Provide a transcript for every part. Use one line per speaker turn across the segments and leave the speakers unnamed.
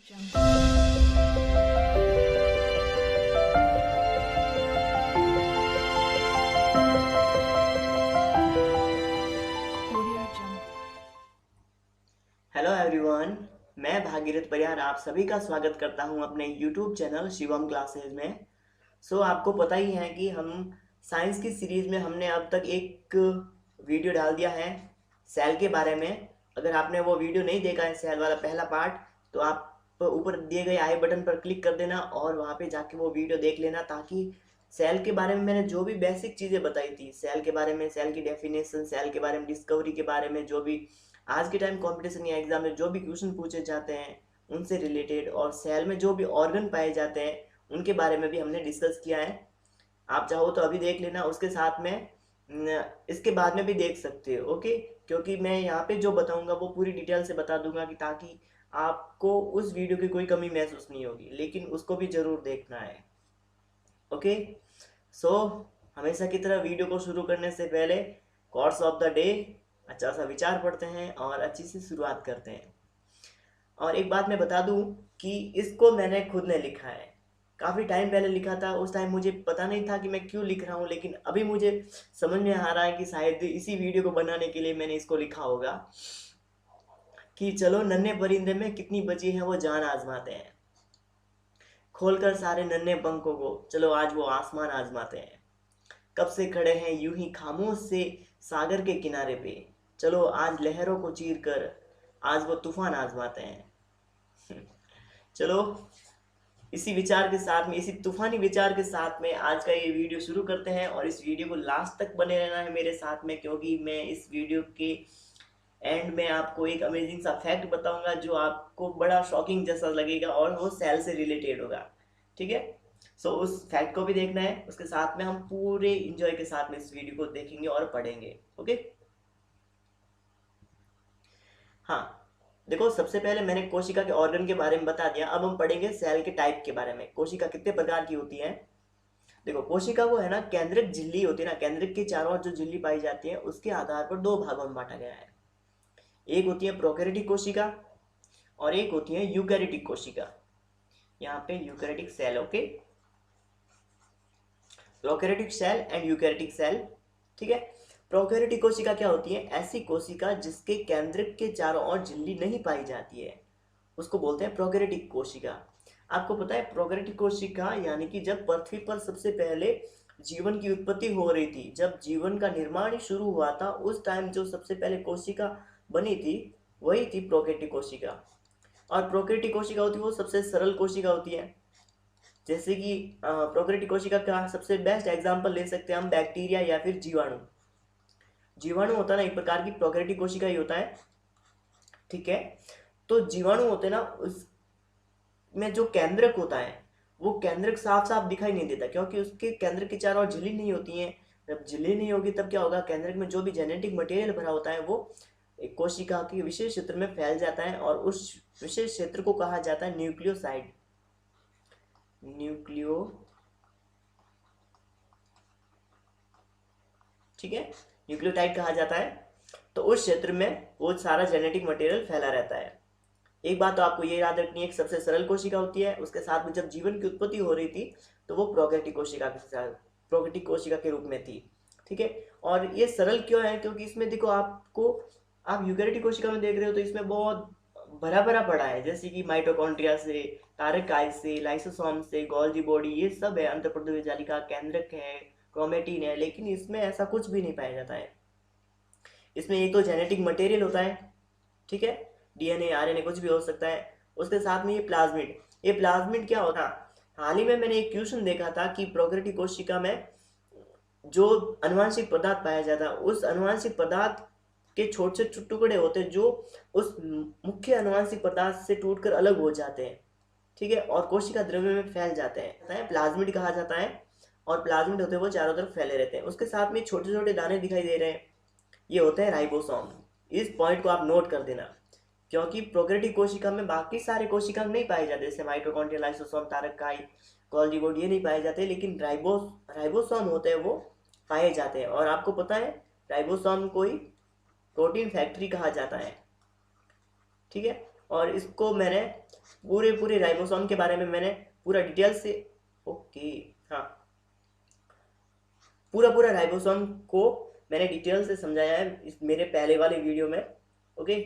Hello everyone, मैं भागीरथ परिहार आप सभी का स्वागत करता हूं अपने यूट्यूब चैनल शिवम क्लासेज में। आपको पता ही है कि हम साइंस की सीरीज में हमने अब तक एक वीडियो डाल दिया है सेल के बारे में। अगर आपने वो वीडियो नहीं देखा है, सेल वाला पहला पार्ट, तो आप ऊपर दिए गए आई बटन पर क्लिक कर देना और वहाँ पे जाके वो वीडियो देख लेना, ताकि सेल के बारे में मैंने जो भी बेसिक चीज़ें बताई थी, सेल के बारे में, सेल की डेफिनेशन, सेल के बारे में, डिस्कवरी के बारे में, जो भी आज के टाइम कंपटीशन या एग्जाम में जो भी क्वेश्चन पूछे जाते हैं उनसे रिलेटेड, और सेल में जो भी ऑर्गन पाए जाते हैं उनके बारे में भी हमने डिस्कस किया है। आप चाहो तो अभी देख लेना, उसके साथ में इसके बाद में भी देख सकते हो, ओके। क्योंकि मैं यहाँ पे जो बताऊंगा वो पूरी डिटेल से बता दूंगा कि ताकि आपको उस वीडियो की कोई कमी महसूस नहीं होगी, लेकिन उसको भी जरूर देखना है, ओके। सो हमेशा की तरह वीडियो को शुरू करने से पहले कोर्स ऑफ द डे, अच्छा सा विचार पढ़ते हैं और अच्छी सी शुरुआत करते हैं। और एक बात मैं बता दूं कि इसको मैंने खुद ने लिखा है, काफ़ी टाइम पहले लिखा था। उस टाइम मुझे पता नहीं था कि मैं क्यों लिख रहा हूँ, लेकिन अभी मुझे समझ में आ रहा है कि शायद इसी वीडियो को बनाने के लिए मैंने इसको लिखा होगा कि चलो नन्हे परिंदे में कितनी बची है वो जान आजमाते हैं, खोलकर सारे नन्हे पंखों को चलो आज वो आसमान आजमाते हैं। कब से खड़े हैं यूं ही खामोश से सागर के किनारे पे, चलो आज लहरों को चीर कर आज वो तूफान आजमाते हैं। चलो इसी विचार के साथ में, इसी तूफानी विचार के साथ में आज का ये वीडियो शुरू करते हैं। और इस वीडियो को लास्ट तक बने रहना है मेरे साथ में, क्योंकि मैं इस वीडियो के एंड में आपको एक अमेजिंग सा फैक्ट बताऊंगा जो आपको बड़ा शॉकिंग जैसा लगेगा और वो सेल से रिलेटेड होगा, ठीक है। उस फैक्ट को भी देखना है, उसके साथ में हम पूरे इंजॉय के साथ में इस वीडियो को देखेंगे और पढ़ेंगे, ओके। हाँ, देखो सबसे पहले मैंने कोशिका के ऑर्गन के बारे में बता दिया, अब हम पढ़ेंगे सेल के टाइप के बारे में। कोशिका कितने प्रकार की होती है? देखो कोशिका वो है ना, केंद्रक झिल्ली होती है ना, केंद्रक के चारों ओर जो झिल्ली पाई जाती है उसके आधार पर दो भागों में बांटा गया है। एक होती है प्रोकैरियोटिक कोशिका और एक होती है यूकैरियोटिक कोशिका। यहाँ पे eukaryotic cell, okay, prokaryotic cell and eukaryotic cell, ठीक है। प्रोकैरियोटिक कोशिका क्या होती है? ऐसी कोशिका जिसके केंद्रक के चारों ओर झिल्ली नहीं पाई जाती है, उसको बोलते हैं प्रोकैरियोटिक कोशिका। आपको पता है प्रोकैरियोटिक कोशिका यानी कि जब पृथ्वी पर सबसे पहले जीवन की उत्पत्ति हो रही थी, जब जीवन का निर्माण शुरू हुआ था, उस टाइम जो सबसे पहले कोशिका बनी थी वही थी प्रोकैरियोटिक कोशिका। और प्रोकैरियोटिक कोशिका होती है वो सबसे सरल कोशिका होती है। जैसे कि प्रोकैरियोटिक कोशिका का सबसे बेस्ट एग्जांपल ले सकते हैं हम बैक्टीरिया या फिर जीवाणु। जीवाणु होता है ना एक प्रकार की प्रोकैरियोटिक कोशिका ही होता है, ठीक है। तो जीवाणु होते हैं ना, उसमें जो केंद्रक होता है वो केंद्रक साफ साफ दिखाई नहीं देता, क्योंकि उसके केंद्रक के चारों ओर झिल्ली नहीं होती है। जब झिल्ली नहीं होगी तब क्या होगा? केंद्रक में जो भी जेनेटिक मटेरियल भरा होता है वो एक कोशिका के विशेष क्षेत्र में फैल जाता है और उस विशेष क्षेत्र को कहा जाता है न्यूक्लियोसाइड, न्यूक्लियो, ठीक है, न्यूक्लियोटाइड कहा जाता है। तो उस क्षेत्र में वो सारा जेनेटिक मटेरियल फैला रहता है। एक बात तो आपको ये याद रखनी है कि सबसे सरल कोशिका होती है, उसके साथ में जब जीवन की उत्पत्ति हो रही थी तो वो प्रोकैरियोटिक कोशिका के साथ, प्रोकैरियोटिक कोशिका के रूप में थी, ठीक है। और ये सरल क्यों है? क्योंकि इसमें देखो आपको, आप यूकैरियोटिक कोशिका में देख रहे हो तो इसमें बहुत भरा भरा पड़ा है, जैसे कि माइटोकॉन्ड्रिया से, तारकाई से, लाइसोसोम से, गोल्गी बॉडी, ये सब है, अंतःपर्दवीय जालिका, केंद्रक है, क्रोमेटिन है। लेकिन इसमें ऐसा कुछ भी नहीं पाया जाता है। इसमें एक तो जेनेटिक मटेरियल होता है, ठीक है, डीएनए आरएनए कुछ भी हो सकता है, उसके साथ में ये प्लाज्मिड। ये प्लाज्मिड क्या होता है? हाल ही में मैंने एक क्वेश्चन देखा था कि प्रोकैरियोटिक कोशिका में जो अनुवांशिक पदार्थ पाया जाता है, उस अनुवांशिक पदार्थ के छोटे छोटे टुकड़े होते हैं जो उस मुख्य अनुवांशिक पदार्थ से टूटकर अलग हो जाते हैं, ठीक है, और कोशिका द्रव्य में फैल जाते हैं, प्लाज्मिड कहा जाता है। और प्लाज्मिड होते हैं वो चारों तरफ फैले रहते हैं। उसके साथ में छोटे छोटे दाने दिखाई दे रहे हैं, ये होते हैं राइबोसोम। इस पॉइंट को आप नोट कर देना, क्योंकि प्रोकैरियोटिक कोशिका में बाकी सारे कोशिका में नहीं पाए जाते, जैसे माइटोकॉन्ड्रिया, लाइसोसोम, तारकाई, गोल्गी बॉडी, ये नहीं पाए जाते, लेकिन राइबोसोम होते हैं वो पाए जाते हैं। और आपको पता है राइबोसोम को ही प्रोटीन फैक्ट्री कहा जाता है, ठीक है। और इसको मैंने पूरे पूरे राइबोसोम के बारे में मैंने पूरा डिटेल से, ओके, हाँ, पूरा पूरा राइबोसोम को मैंने डिटेल से समझाया है इस मेरे पहले वाले वीडियो में। ओके।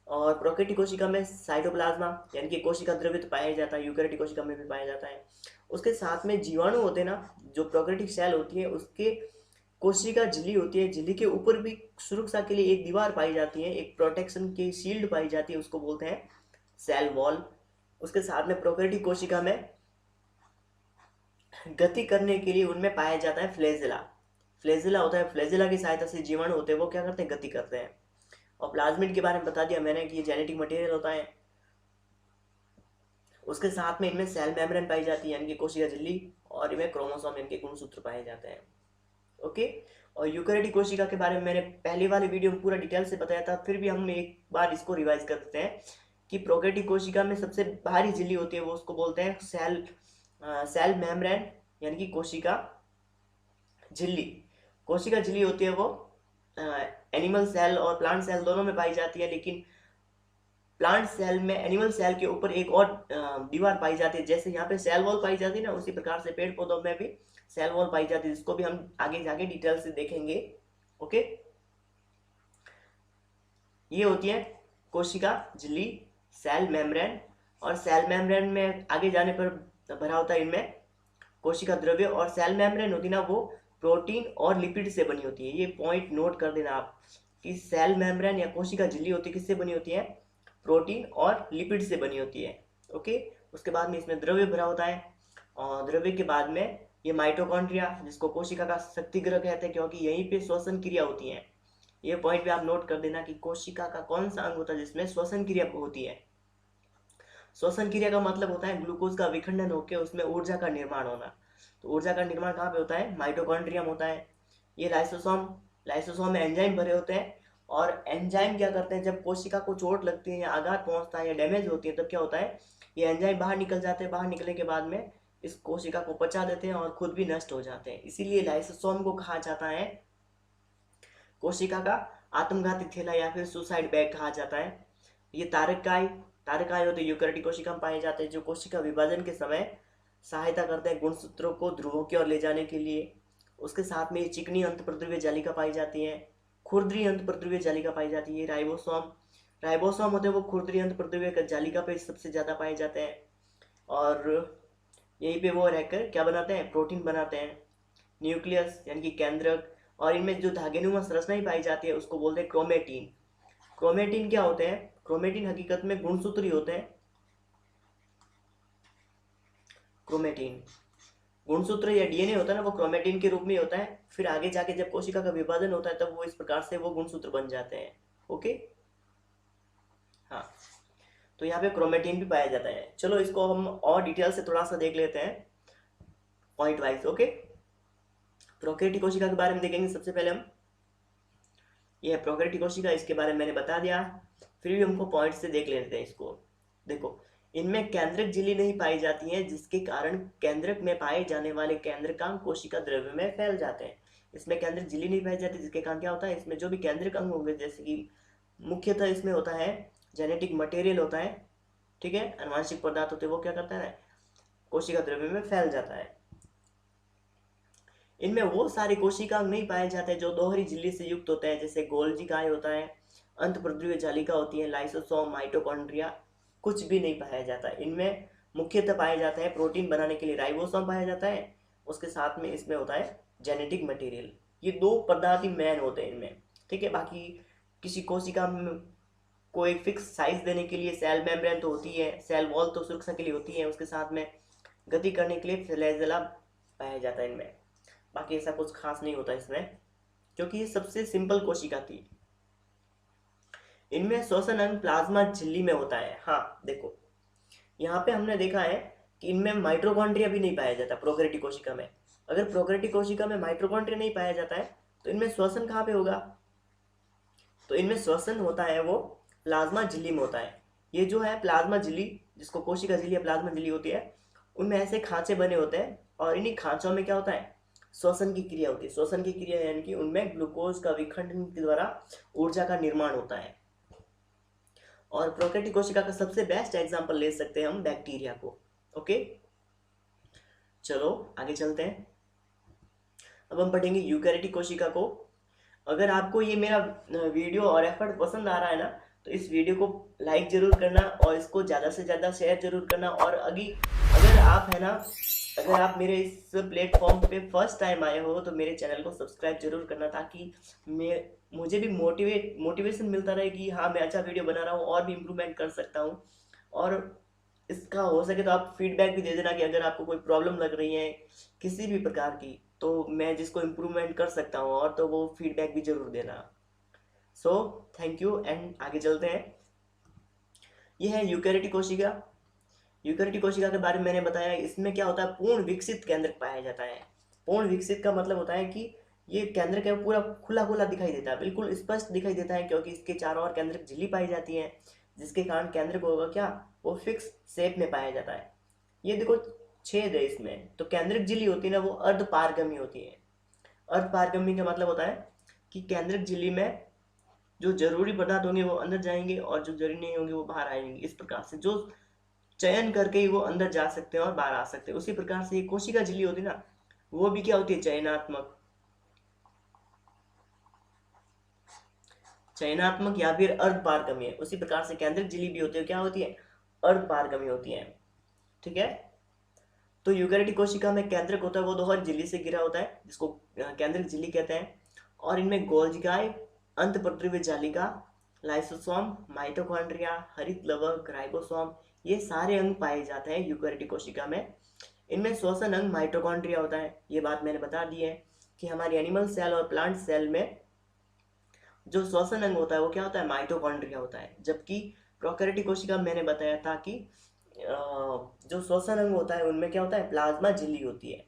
और प्रोकैरियोटिक कोशिका में साइटोप्लाज्मा यानी कि कोशिका द्रव्य तो पाया जाता है, यूकैरियोटिक कोशिका में भी पाया जाता है। उसके साथ में जीवाणु होते हैं ना, जो प्रोकैरियोटिक सेल होती है उसके कोशिका झिल्ली होती है, झिल्ली के ऊपर भी सुरक्षा के लिए एक दीवार पाई जाती है, एक प्रोटेक्शन की शील्ड पाई जाती है, उसको बोलते हैं सेल वॉल। उसके साथ में प्रोकैरियोटिक कोशिका में गति करने के लिए उनमें पाया जाता है फ्लैजेला। फ्लैजेला होता है, फ्लैजेला की सहायता से जीवाणु होते हैं वो क्या करते हैं, गति करते हैं। और प्लाज्मिड के बारे में बता दिया मैंने कि ये जेनेटिक मटेरियल होता है। उसके साथ में इनमें सेल मेम्ब्रेन पाई जाती है यानी कि कोशिका झिल्ली, और इनमें क्रोमोसोम यानी कि गुणसूत्र पाए जाते हैं। ओके। और यूकैरियोटिक कोशिका के बारे में मैंने पहले वाले वीडियो में पूरा डिटेल से बताया था, फिर भी हम एक बार इसको रिवाइज कर देते हैं कि प्रोकैरियोटिक कोशिका में सबसे बाहरी झिल्ली होती है वो उसको बोलते हैं सेल मेम्ब्रेन यानी कि कोशिका झिल्ली। कोशिका झिल्ली होती है वो एनिमल सेल और प्लांट सेल दोनों में पाई जाती है, लेकिन प्लांट सेल में एनिमल सेल के ऊपर एक और दीवार पाई जाती है, जैसे यहाँ पे सेल वॉल पाई जाती है ना, उसी प्रकार से पेड़ पौधों में भी सेल वॉल पाई जाती है, जिसको भी हम आगे जाके डिटेल से देखेंगे। ओके। ये होती है कोशिका झिल्ली, सेल मेम्ब्रेन। और सेल मेम्ब्रेन में आगे जाने पर भरा होता है इनमें कोशिका द्रव्य। और सेल मेम्ब्रेन होती है ना वो प्रोटीन और लिपिड से बनी होती है। ये पॉइंट नोट कर देना आप कि सेल मेम्ब्रेन या कोशिका झिल्ली होती है किससे बनी होती है, प्रोटीन और लिपिड से बनी होती है। ओके। उसके बाद में इसमें द्रव्य भरा होता है, और द्रव्य के बाद में ये माइटोकॉन्ड्रिया, जिसको कोशिका का शक्ति गृह कहते हैं क्योंकि यहीं पे श्वसन क्रिया होती है। ये पॉइंट भी आप नोट कर देना कि कोशिका का कौन सा अंग होता है जिसमें श्वसन क्रिया होती है। श्वसन क्रिया का मतलब होता है ग्लूकोज का विखंडन होकर उसमें ऊर्जा का निर्माण होना। तो ऊर्जा का निर्माण कहाँ पे होता है, माइटोकॉन्ड्रियम होता है। ये लाइसोसोम, लाइसोसोम में एंजाइम भरे होते हैं। और एंजाइम क्या करते हैं, जब कोशिका को चोट लगती है या आघात पहुंचता है या डैमेज होती है तब क्या होता है, ये एंजाइम बाहर निकल जाते हैं। बाहर निकलने के बाद में इस कोशिका को पचा देते हैं और खुद भी नष्ट हो जाते हैं। इसीलिए लाइसोसोम को कहा जाता है कोशिका का आत्मघाती थैला या फिर सुसाइड बैग कहा जाता है। ये तारकाय, तारकाय होते यूकैरियोटिक कोशिका में पाए जाते हैं, जो कोशिका विभाजन के समय सहायता करते हैं गुणसूत्रों को ध्रुवों की ओर ले जाने के लिए। उसके साथ में ये चिकनी अंतःप्रद्रव्य जालिका पाई जाती है, खुरदरी अंतःप्रद्रव्य जालिका पाई जाती है। राइबोसोम, राइबोसोम होते हैं वो खुरदरी अंतःप्रद्रव्य जालिका पे सबसे ज़्यादा पाए जाते हैं। और यहीं पे वो रहकर क्या बनाते हैं, प्रोटीन बनाते हैं। न्यूक्लियस यानी कि केंद्रक, और इनमें जो धागेनुमा संरचना ही पाई जाती है उसको बोलते हैं क्रोमेटीन। क्रोमेटीन क्या होते हैं, क्रोमेटीन हकीकत में गुणसूत्र ही होते हैं। क्रोमेटीन गुणसूत्र या डीएनए होता है ना, वो क्रोमेटीन के रूप में होता है। फिर आगे जाके जब कोशिका का विभाजन होता है तब वो इस प्रकार से वो गुणसूत्र बन जाते हैं। ओके। हाँ, तो यहाँ पे क्रोमेटीन भी पाया जाता है। चलो इसको हम और डिटेल से थोड़ा सा देख लेते हैं पॉइंट वाइज। ओके। प्रोकैरियोटिक कोशिका के बारे में देखेंगे सबसे पहले हम। यह प्रोकैरियोटिक कोशिका, इसके बारे में मैंने बता दिया, फिर भी हमको पॉइंट से देख लेते हैं इसको। देखो, इनमें केंद्रक झिल्ली नहीं पाई जाती है, जिसके कारण केंद्रक में पाए जाने वाले केंद्रकांग कोशिका द्रव्य में फैल जाते हैं। इसमें केंद्रक झिल्ली नहीं पाई जाती, जिसके कारण क्या होता है, इसमें जो भी केंद्रक अंग होंगे, जैसे कि मुख्यतः इसमें होता है जेनेटिक मटेरियल होता है, ठीक है, आनुवंशिक पदार्थ होते हैं, वो क्या करता है, कोशिका द्रव्य में फैल जाता है। इनमें वो सारे कोशिकांग नहीं पाए जाते जो दोहरी झिल्ली से युक्त होते हैं, जैसे गोल्जी काय होता है, अंतःप्रद्रव्य जालिका होती है, लाइसोसोम, माइटोकॉन्ड्रिया, कुछ भी नहीं पाया जाता। इनमें मुख्यतः पाया जाता है प्रोटीन बनाने के लिए राइबोसोम पाया जाता है, उसके साथ में इसमें होता है जेनेटिक मटेरियल। ये दो पदार्थ ही मेन होते हैं इनमें, ठीक है। बाकी किसी कोशिका में को एक फिक्स साइज देने के लिए सेल मेम्ब्रेन तो होती है, सेल वॉल तो सुरक्षा के लिए होती है, उसके साथ में गति करने के लिए फ्लैजेला पाया जाता है इनमें। बाकी ऐसा कुछ खास नहीं होता इसमें, क्योंकि ये सबसे सिंपल कोशिका थी। इनमें श्वसन अंग प्लाज्मा झिल्ली में होता है। हाँ देखो, यहाँ पे हमने देखा है कि इनमें माइटोकॉन्ड्रिया भी नहीं पाया जाता प्रोकैरियोटिक कोशिका में। अगर प्रोकैरियोटिक कोशिका में माइटोकॉन्ड्रिया नहीं पाया जाता है तो इनमें श्वसन कहाँ पे होगा, तो इनमें श्वसन होता है वो प्लाज्मा झिल्ली में होता है। ये जो है प्लाज्मा झिल्ली, जिसको कोशिका झिल्ली या प्लाज्मा झिल्ली होती है, उनमें ऐसे खांचे बने होते हैं, और इन्हीं खांचों में क्या होता है, श्वसन की क्रिया होती है। श्वसन की क्रिया यानी कि उनमें ग्लूकोज का विखंडन के द्वारा ऊर्जा का निर्माण होता है। और प्रोकैरियोटिक कोशिका का सबसे बेस्ट एग्जांपल ले सकते हैं हम बैक्टीरिया को। ओके, चलो आगे चलते हैं। अब हम पढ़ेंगे यूकैरियोटिक कोशिका को। अगर आपको ये मेरा वीडियो और एफर्ट पसंद आ रहा है ना, तो इस वीडियो को लाइक जरूर करना और इसको ज़्यादा से ज़्यादा शेयर जरूर करना। और अगर आप है ना, अगर आप मेरे इस प्लेटफॉर्म पे फर्स्ट टाइम आए हो तो मेरे चैनल को सब्सक्राइब जरूर करना, ताकि मुझे भी मोटिवेशन मिलता रहे कि हाँ मैं अच्छा वीडियो बना रहा हूँ और भी इम्प्रूवमेंट कर सकता हूँ। और इसका हो सके तो आप फीडबैक भी दे देना कि अगर आपको कोई प्रॉब्लम लग रही है किसी भी प्रकार की, तो मैं जिसको इम्प्रूवमेंट कर सकता हूँ, और तो वो फीडबैक भी जरूर देना। सो थैंक यू एंड आगे चलते हैं। ये है यूकैरियोटिक कोशिका। यूकैरियोटिक कोशिका के बारे में मैंने बताया। इसमें क्या होता है, पूर्ण विकसित केंद्रक पाया जाता है। पूर्ण विकसित का मतलब होता है कि ये केंद्रक है पूरा खुला खुला दिखाई देता है, बिल्कुल स्पष्ट दिखाई देता है, क्योंकि इसके चारों ओर केंद्रक झिल्ली पाई जाती है, जिसके कारण केंद्रक होगा क्या, वो फिक्स शेप में पाया जाता है। ये देखो छेद है इसमें, तो केंद्रक झिल्ली होती है ना, वो अर्ध पारगम्य होती है। अर्ध पारगम्य का मतलब होता है कि केंद्रक झिल्ली में जो जरूरी पदार्थ होंगे वो अंदर जाएंगे और जो जरूरी नहीं होंगे वो बाहर आएंगे। इस प्रकार से जो चयन करके ही वो अंदर जा सकते हैं और बाहर आ सकते हैं। उसी प्रकार से ये कोशिका झिल्ली होती है ना, वो भी क्या होती है, चयनात्मक या फिर अर्ध पारगम्य। उसी प्रकार से केंद्रक झिल्ली भी होती है, क्या होती है, अर्ध पारगम्य होती है। ठीक है, तो यूकैरियोटिक कोशिका में केंद्रक होता है वो दोहरी झिल्ली से घिरा होता है, जिसको केंद्रक झिल्ली कहते हैं। और इनमें गोल्जिकाए, अंतःपत्रवीय जालिका, लाइसोसोम, माइटोकॉन्ड्रिया, हरित लवक, राइबोसोम, ये सारे अंग पाए जाते हैं यूकैरियोटिक कोशिका में। इनमें श्वसन अंग माइटोकॉन्ड्रिया होता है। ये बात मैंने बता दी है कि हमारी एनिमल सेल और प्लांट सेल में जो श्वसन अंग होता है वो क्या होता है, माइटोकॉन्ड्रिया होता है। जबकि प्रोकैरियोटिक कोशिका मैंने बताया था कि जो श्वसन अंग होता है उनमें क्या होता है, प्लाज्मा झिल्ली होती है।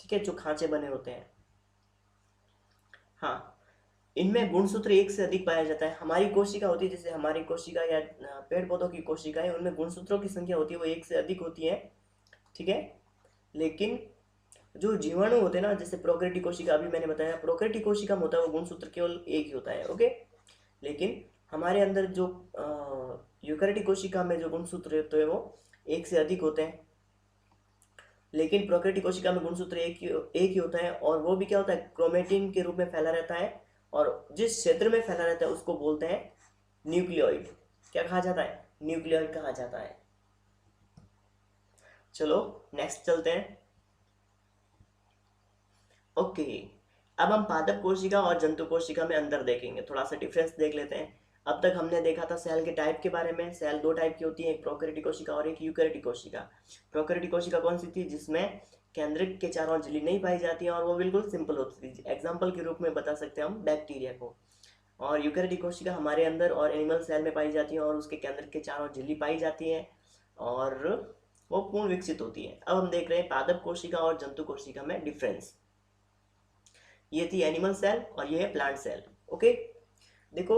ठीक है, जो खांचे बने होते हैं। हाँ, इनमें गुणसूत्र एक से अधिक पाया जाता है। हमारी कोशिका होती है, जैसे हमारी कोशिका या पेड़ पौधों की कोशिका है, उनमें गुणसूत्रों की संख्या होती है वो एक से अधिक होती है। ठीक है, लेकिन जो जीवाणु होते हैं ना, जैसे प्रोकैरियोटिक कोशिका अभी मैंने बताया, प्रोकैरियोटिक कोशिका में होता है वो गुणसूत्र केवल एक ही होता है। ओके, लेकिन हमारे अंदर जो यूकैरियोटिक कोशिका में जो गुणसूत्र होते हैं वो एक से अधिक होते हैं। लेकिन प्रोकैरियोटिक कोशिका में गुणसूत्र एक ही होता है, और वो भी क्या होता है, क्रोमेटिन के रूप में फैला रहता है। और जिस क्षेत्र में फैला रहता है उसको बोलते हैं न्यूक्लियोइड। क्या कहा जाता है, न्यूक्लियोइड कहा जाता है। चलो नेक्स्ट चलते हैं। ओके, अब हम पादप कोशिका और जंतु कोशिका में अंतर देखेंगे, थोड़ा सा डिफरेंस देख लेते हैं। अब तक हमने देखा था सेल के टाइप के बारे में। सेल दो टाइप की होती है, एक प्रोकैरियोटिक कोशिका और एक यूकैरियोटिक कोशिका। प्रोकैरियोटिक कोशिका कौन सी थी, जिसमें केंद्रक के चारों ओर झिल्ली नहीं पाई जाती है और वो बिल्कुल सिंपल होती थी। एग्जाम्पल के रूप में बता सकते हैं हम बैक्टीरिया को। और यूकैरियोटिक कोशिका हमारे अंदर और एनिमल सेल में पाई जाती है और उसके केंद्रक के चारों ओर झिल्ली पाई जाती है और वो पूर्ण विकसित होती है। अब हम देख रहे हैं पादप कोशिका और जंतु कोशिका में डिफरेंस। ये थी एनिमल सेल और ये है प्लांट सेल। ओके, देखो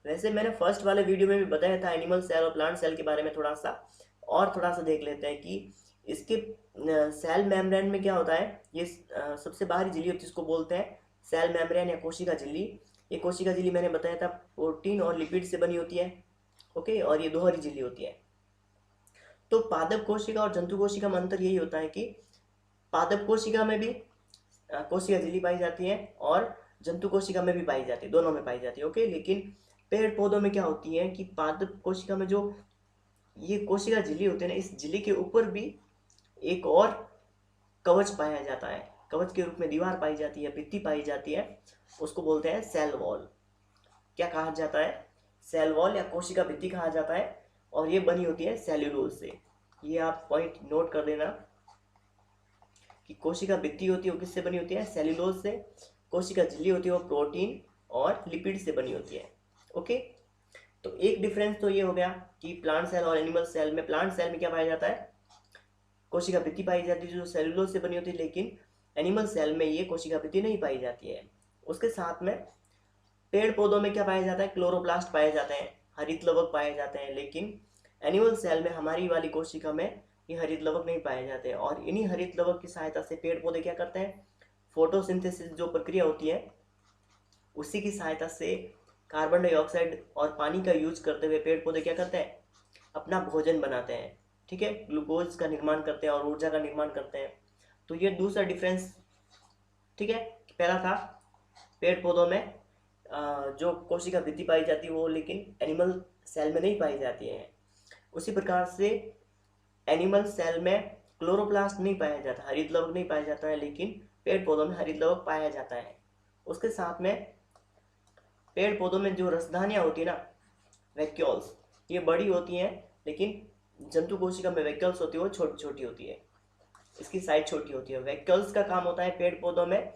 वैसे मैंने फर्स्ट वाले वीडियो में भी बताया था एनिमल सेल और प्लांट सेल के बारे में, थोड़ा सा देख लेते हैं कि इसके सेल मेम्ब्रेन में क्या होता है। ये सबसे बाहरी झिल्ली होती है, जिसको बोलते हैं सेल मेम्ब्रेन या कोशिका झिल्ली। ये कोशिका झिल्ली मैंने बताया था प्रोटीन और लिपिड से बनी होती है। ओके, और ये दोहरी झिल्ली होती है। तो पादप कोशिका और जंतु कोशिका में अंतर यही होता है कि पादप कोशिका में भी कोशिका झिल्ली पाई जाती है और जंतु कोशिका में भी पाई जाती है, दोनों में पाई जाती है। ओके, लेकिन पेड़ पौधों में क्या होती है कि पादप कोशिका में जो ये कोशिका झिल्ली होती है ना, इस झिल्ली के ऊपर भी एक और कवच पाया जाता है। कवच के रूप में दीवार पाई जाती है, भित्ति पाई जाती है, उसको बोलते हैं सेल वॉल। क्या कहा जाता है, सेल वॉल या कोशिका भित्ति कहा जाता है। और ये बनी होती है सेल्यूलोज से। ये आप पॉइंट नोट कर देना कि कोशिका भित्ति होती है वो किससे बनी होती है, सेल्यूलोज से। कोशिका झिल्ली होती है वो प्रोटीन और लिपिड से बनी होती है। ओके, तो एक डिफरेंस तो ये हो गया कि प्लांट सेल और एनिमल सेल में, प्लांट सेल में क्या पाया जाता है, कोशिका भित्ति पाई जाती है जो सेल्यूलोज से बनी होती है, लेकिन एनिमल सेल में ये कोशिका भित्ति नहीं पाई जाती है। उसके साथ में पेड़ पौधों में क्या पाया जाता है, क्लोरोप्लास्ट पाए जाते हैं, हरित लवक पाए जाते हैं। लेकिन एनिमल सेल में, हमारी वाली कोशिका में, ये हरित लवक नहीं पाए जाते। और इन्हीं हरित लवक की सहायता से पेड़ पौधे क्या करते हैं, फोटोसिंथेसिस जो प्रक्रिया होती है उसी की सहायता से कार्बन डाइऑक्साइड और पानी का यूज करते हुए पेड़ पौधे क्या करते हैं, अपना भोजन बनाते हैं, ठीक है, ग्लूकोज का निर्माण करते हैं और ऊर्जा का निर्माण करते हैं। तो ये दूसरा डिफरेंस, ठीक है। पहला था पेड़ पौधों में जो कोशिका वृद्धि पाई जाती है वो लेकिन एनिमल सेल में नहीं पाई जाती है। उसी प्रकार से एनिमल सेल में क्लोरोप्लास्ट नहीं पाया जाता, हरित लवक नहीं पाया जाता है, लेकिन पेड़ पौधों में हरित लवक पाया जाता है। उसके साथ में पेड़ पौधों में जो रसधानियाँ होती है ना, वैक्यूल्स, ये बड़ी होती हैं, लेकिन जंतु कोशिका में वैक्यूल्स होती है वो छोटी छोटी होती है, इसकी साइज छोटी होती है। वैक्यूल्स का काम होता है पेड़ पौधों में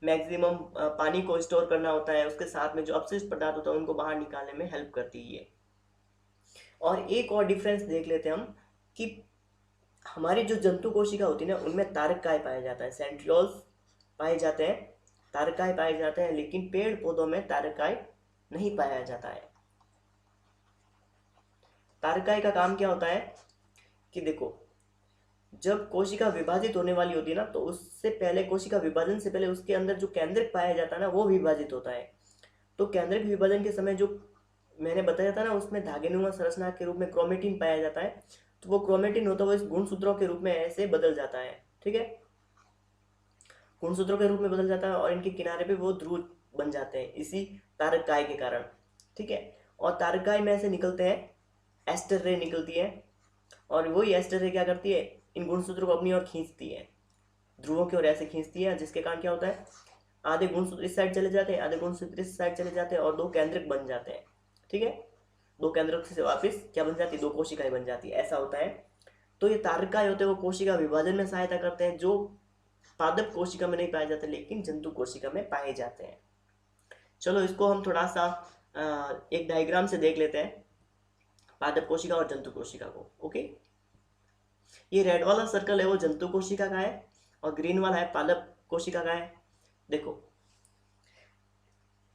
मैक्सिमम पानी को स्टोर करना होता है, उसके साथ में जो अपशिष्ट पदार्थ होता है उनको बाहर निकालने में हेल्प करती है। और एक और डिफरेंस देख लेते हैं हम कि हमारी जो जंतु कोशिका होती है ना उनमें तारकाय पाया जाता है, सेंट्रियोल्स पाए जाते हैं, तारकाय पाए जाते हैं, लेकिन पेड़ पौधों में तारकाय नहीं पाया जाता है। तारकाय का काम क्या होता है कि देखो, जब कोशिका विभाजित होने वाली होती है ना तो उससे पहले, कोशिका विभाजन से पहले उसके अंदर जो केंद्रक पाया जाता है ना वो विभाजित होता है। तो केंद्रक विभाजन के समय जो मैंने बताया था ना उसमें धागेनुमा संरचना के रूप में क्रोमेटिन पाया जाता है, तो वो क्रोमेटिन होता है वो इस गुणसूत्रों के रूप में ऐसे बदल जाता है, ठीक है, गुणसूत्रों के रूप में बदल जाता है और इनके किनारे पे वो ध्रुव बन जाते हैं इसी तारकाय के कारण, ठीक है। और तारकाय में से निकलते हैं एस्टर रे निकलती है, और वही एस्टर रे क्या करती है, इन गुणसूत्रों को अपनी ओर खींचती है, ध्रुवों की ओर ऐसे खींचती है, जिसके कारण क्या होता है, आधे गुणसूत्र इस साइड चले जाते हैं, आधे गुणसूत्र इस साइड चले जाते हैं और दो केंद्रक बन जाते हैं, ठीक है, दो केंद्रक से वापस क्या बन जाती है, दो कोशिकाएं बन जाती है, ऐसा होता है। तो ये तारकाय होते हैं वो कोशिका विभाजन में सहायता करते हैं, जो पादप कोशिका में नहीं पाए जाते लेकिन जंतु कोशिका में पाए जाते हैं। चलो इसको हम थोड़ा सा एक डायग्राम से देख लेते हैं, पादप कोशिका और जंतु कोशिका को। ओके, ये रेड वाला सर्कल है वो जंतु कोशिका का है और ग्रीन वाला है पादप कोशिका का है। देखो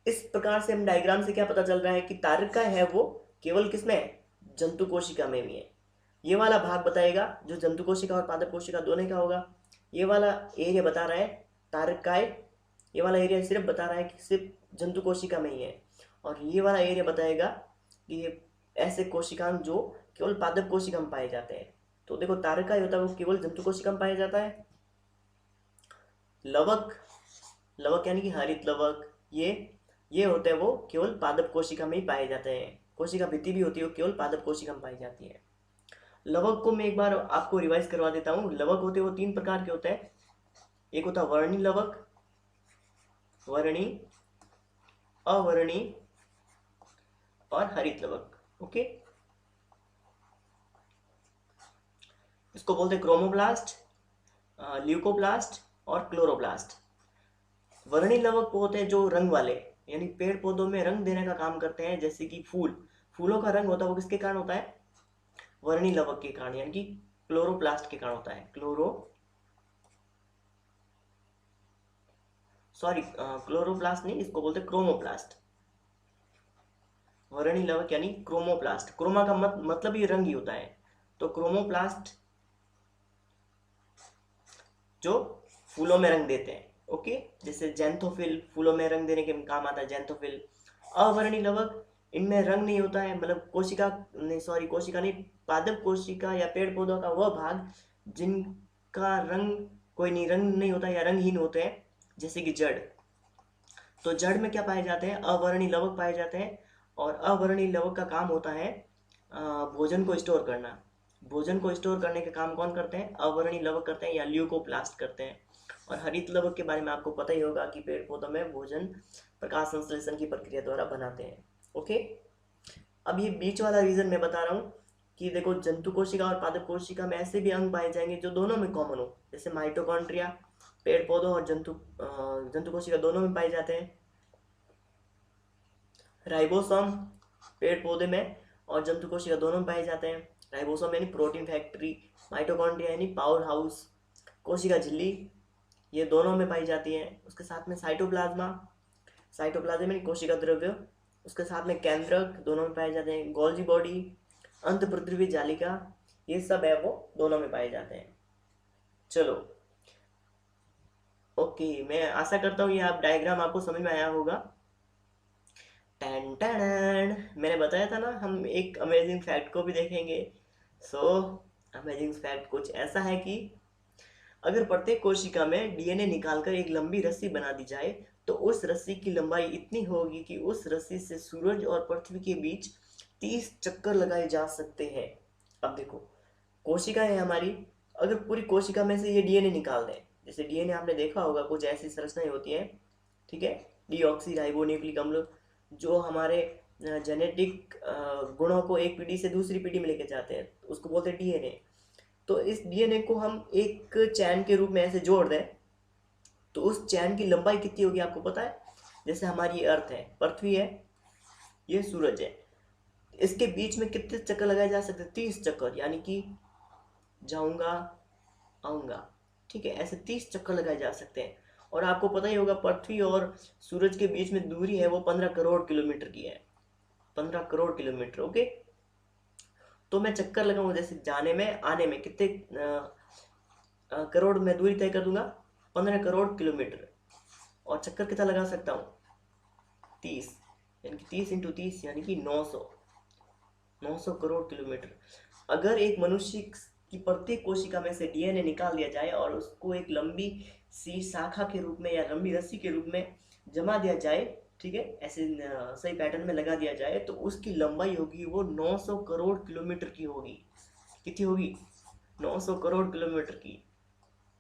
इस प्रकार से हम डायग्राम से क्या पता चल रहा है कि तारकाय है वो केवल किसमें, जंतु कोशिका में भी है। ये वाला भाग बताएगा जो जंतु कोशिका और पादप कोशिका दोनों का होगा, ये वाला एरिया बता रहा है तारकाय, ये वाला एरिया सिर्फ बता रहा है कि सिर्फ जंतु कोशिका में ही है, और ये वाला एरिया बताएगा कि ये ऐसे कोशिकांग जो केवल पादप कोशिका में पाए जाते हैं। तो देखो तारकाय होता है वो केवल जंतु कोशिका में पाया जाता है, लवक, लवक यानी कि हरित लवक, ये होते हैं वो केवल पादप कोशिका में ही पाए जाते हैं, कोशिका भित्ति भी होती है वो केवल पादप कोशिका में पाई जाती है। लवक को मैं एक बार आपको रिवाइज करवा देता हूँ। लवक होते हैं वो तीन प्रकार के होते हैं, एक होता है वर्णी लवक, वर्णी, अवर्णी और हरित लवक। ओके, इसको बोलते हैं क्रोमोप्लास्ट, ल्यूकोप्लास्ट और क्लोरोप्लास्ट। वर्णी लवक वो होते हैं जो रंग वाले, यानी पेड़ पौधों में रंग देने का काम करते हैं, जैसे कि फूलों का रंग होता है वो किसके कारण होता है, वर्णी लवक के कारण, यानी कि क्लोरोप्लास्ट के कारण होता है, क्लोरोप्लास्ट नहीं, इसको बोलते हैं क्रोमोप्लास्ट। वर्णी लवक यानी क्रोमोप्लास्ट, क्रोमा का मतलब ही रंग ही होता है, तो क्रोमोप्लास्ट जो फूलों में रंग देते हैं। ओके, जैसे जेंथोफिल फूलों में रंग देने के काम आता है, जेंथोफिल। अवर्णी लवक इनमें रंग नहीं होता है, मतलब कोशिका नहीं, कोशिका नहीं, पादप कोशिका या पेड़ पौधों का वह भाग जिनका रंग कोई नहीं, रंग नहीं होता या रंगहीन होते हैं, जैसे कि जड़। तो जड़ में क्या पाए जाते हैं, अवर्णी लवक पाए जाते हैं, और अवर्णी लवक का काम होता है भोजन को स्टोर करना। भोजन को स्टोर करने का काम कौन करते हैं, अवर्णी लवक करते हैं या ल्यूकोप्लास्ट करते हैं। और हरित लवक के बारे में आपको पता ही होगा कि पेड़ पौधों में भोजन प्रकाश संश्लेषण की प्रक्रिया द्वारा बनाते हैं। ओके, अब ये बीच वाला रीजन मैं बता रहा हूँ कि देखो जंतु कोशिका और पादप कोशिका में ऐसे भी अंग पाए जाएंगे जो दोनों में कॉमन हो, जैसे माइटोकॉन्ड्रिया पेड़ पौधों और जंतु कोशिका दोनों में पाए जाते हैं, राइबोसोम पेड़ पौधे में और जंतु कोशिका दोनों में पाए जाते हैं, राइबोसोम यानी प्रोटीन फैक्ट्री, माइटोकॉन्ड्रिया यानी पावर हाउस, कोशिका झिल्ली, ये दोनों में पाई जाती है। उसके साथ में साइटोप्लाज्मा, साइटोप्लाज्मा यानी कोशिका द्रव्य, उसके साथ में केंद्रक दोनों में पाए जाते हैं, गोल्जी बॉडी, अंत पृथ्वी जालिका, ये सब है वो दोनों में पाए जाते हैं। चलो ओके, मैं आशा करता हूँ ये आप डायग्राम आपको समझ में आया होगा। टैन टैन, मैंने बताया था ना हम एक अमेजिंग फैक्ट को भी देखेंगे। सो अमेजिंग फैक्ट कुछ ऐसा है कि अगर प्रत्येक कोशिका में डीएनए निकालकर एक लंबी रस्सी बना दी जाए तो उस रस्सी की लंबाई इतनी होगी कि उस रस्सी से सूरज और पृथ्वी के बीच 30 चक्कर लगाए जा सकते हैं। अब देखो, कोशिका है हमारी, अगर पूरी कोशिका में से ये डीएनए निकाल दें, जैसे डीएनए आपने देखा होगा कुछ ऐसी संरचनाएं होती हैं, ठीक है, डीऑक्सी राइबो न्यूक्लिक अम्ल, जो हमारे जेनेटिक गुणों को एक पीढ़ी से दूसरी पीढ़ी में लेके जाते हैं, उसको बोलते हैं डीएनए। तो इस डीएनए को हम एक चैन के रूप में ऐसे जोड़ दें तो उस चैन की लंबाई कितनी होगी आपको पता है? जैसे हमारी ये अर्थ है, पृथ्वी है, ये सूरज है, इसके बीच में कितने चक्कर लगाए जा सकते हैं? 30 चक्कर, यानी कि जाऊंगा आऊंगा, ठीक है, ऐसे 30 चक्कर लगाए जा सकते हैं। और आपको पता ही होगा पृथ्वी और सूरज के बीच में दूरी है वो 15 करोड़ किलोमीटर की है, 15 करोड़ किलोमीटर। ओके, तो मैं चक्कर लगाऊंगा, जैसे जाने में आने में कितने करोड़ में दूरी तय कर दूंगा, 15 करोड़ किलोमीटर। और चक्कर कितना लगा सकता हूँ? 30, यानी कि 30 × 30 यानी कि 900 करोड़ किलोमीटर। अगर एक मनुष्य की प्रत्येक कोशिका में से डीएनए निकाल दिया जाए और उसको एक लंबी सी शाखा के रूप में या लंबी रस्सी के रूप में जमा दिया जाए, ठीक है, ऐसे सही पैटर्न में लगा दिया जाए, तो उसकी लंबाई होगी वो 900 करोड़ किलोमीटर की होगी। कितनी होगी? 900 करोड़ किलोमीटर की।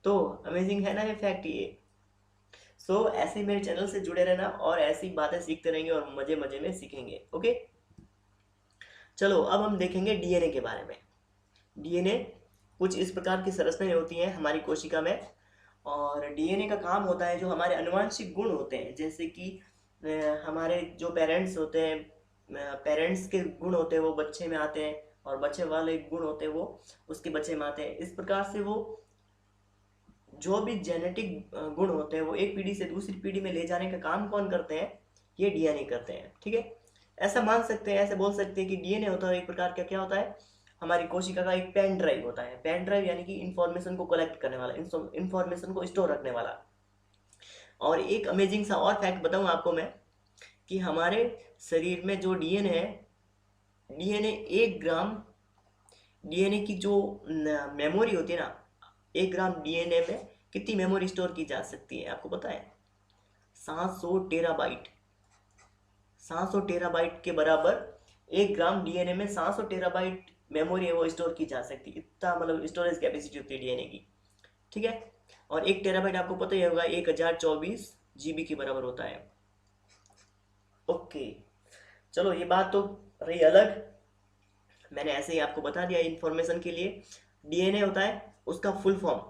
तो अमेजिंग है ना ये फैक्ट ये। ऐसे ही मेरे चैनल से जुड़े रहना और ऐसी बातें सीखते रहेंगे और मजे मजे में सीखेंगे। ओके, चलो अब हम देखेंगे डीएनए के बारे में। डीएनए कुछ इस प्रकार की संरचनाएं होती हैं हमारी कोशिका में, और डीएनए का काम होता है जो हमारे आनुवंशिक गुण होते हैं, जैसे कि हमारे जो पेरेंट्स होते हैं, पेरेंट्स के गुण होते हैं वो बच्चे में आते हैं, और बच्चे वाले गुण होते हैं वो उसके बच्चे में आते हैं। इस प्रकार से वो जो भी जेनेटिक गुण होते हैं वो एक पीढ़ी से दूसरी पीढ़ी में ले जाने का काम कौन करते हैं? ये डीएनए करते हैं, ठीक है। ऐसा मान सकते हैं, ऐसे बोल सकते हैं कि डीएनए होता है एक प्रकार का, क्या होता है, हमारी कोशिका का एक पेन ड्राइव होता है। पेन ड्राइव यानी कि इंफॉर्मेशन को कलेक्ट करने वाला, इंफॉर्मेशन को स्टोर रखने वाला। और एक अमेजिंग सा और फैक्ट बताऊं आपको मैं, कि हमारे शरीर में जो डीएनए है, डीएनए 1 ग्राम डीएनए की जो मेमोरी होती है ना, 1 ग्राम डीएनए में कितनी मेमोरी स्टोर की जा सकती है आपको पता है? 700 टेराबाइट। 700 टेराबाइट के बराबर 1 ग्राम डीएनए में 700 टेराबाइट मेमोरी है वो स्टोर की जा सकती है। इतना मतलब स्टोरेज कैपेसिटी होती है डीएनए की, ठीक है। और 1 टेराबाइट आपको पता ही होगा 1024 GB के बराबर होता है। ओके, चलो ये बात तो रही अलग, मैंने ऐसे ही आपको बता दिया इन्फॉर्मेशन के लिए। डीएनए होता है उसका फुल फॉर्म,